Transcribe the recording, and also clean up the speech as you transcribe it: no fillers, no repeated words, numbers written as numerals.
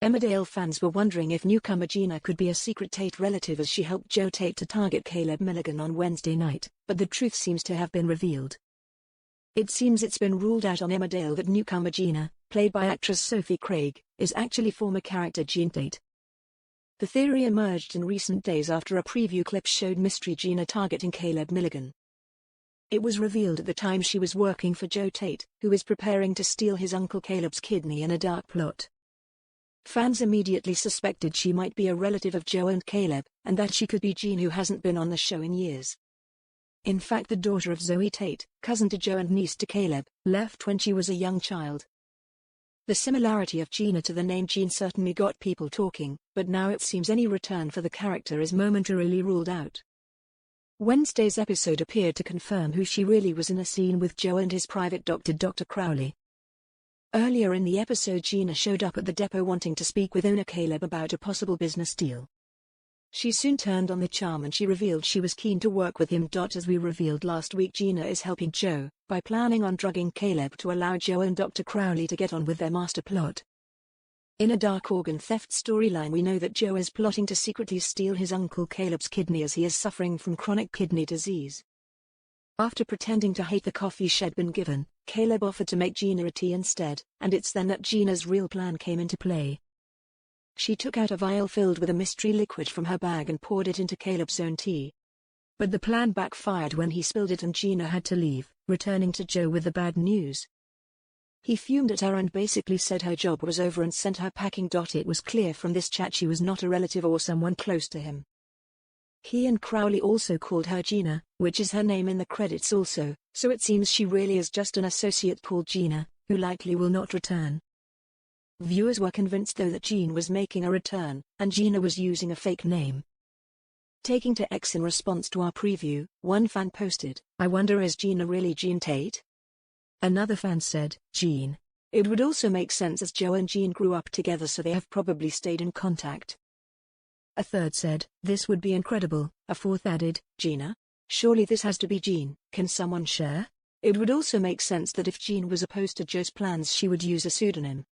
Emmerdale fans were wondering if newcomer Gina could be a secret Tate relative, as she helped Joe Tate to target Caleb Milligan on Wednesday night, but the truth seems to have been revealed. It seems it's been ruled out on Emmerdale that newcomer Gina, played by actress Sophie Craig, is actually former character Jean Tate. The theory emerged in recent days after a preview clip showed mystery Gina targeting Caleb Milligan. It was revealed at the time she was working for Joe Tate, who is preparing to steal his uncle Caleb's kidney in a dark plot. Fans immediately suspected she might be a relative of Joe and Caleb, and that she could be Jean, who hasn't been on the show in years. In fact, the daughter of Zoe Tate, cousin to Joe and niece to Caleb, left when she was a young child. The similarity of Gina to the name Jean certainly got people talking, but now it seems any return for the character is momentarily ruled out. Wednesday's episode appeared to confirm who she really was in a scene with Joe and his private doctor, Dr. Crowley. Earlier in the episode, Gina showed up at the depot wanting to speak with owner Caleb about a possible business deal. She soon turned on the charm and she revealed she was keen to work with him. As we revealed last week, Gina is helping Joe by planning on drugging Caleb to allow Joe and Dr. Crowley to get on with their master plot. In a dark organ theft storyline, we know that Joe is plotting to secretly steal his uncle Caleb's kidney, as he is suffering from chronic kidney disease. After pretending to hate the coffee she'd been given, Caleb offered to make Gina a tea instead, and it's then that Gina's real plan came into play. She took out a vial filled with a mystery liquid from her bag and poured it into Caleb's own tea. But the plan backfired when he spilled it and Gina had to leave, returning to Joe with the bad news. He fumed at her and basically said her job was over and sent her packing. It was clear from this chat she was not a relative or someone close to him. He and Crowley also called her Gina, which is her name in the credits also, so it seems she really is just an associate called Gina, who likely will not return. Viewers were convinced though that Jean was making a return, and Gina was using a fake name. Taking to X in response to our preview, one fan posted, "I wonder, is Gina really Jean Tate?" Another fan said, "Jean. It would also make sense as Joe and Jean grew up together, so they have probably stayed in contact." A third said, "This would be incredible." A fourth added, "Gina? Surely this has to be Jean. Can someone share? It would also make sense that if Jean was opposed to Joe's plans, she would use a pseudonym."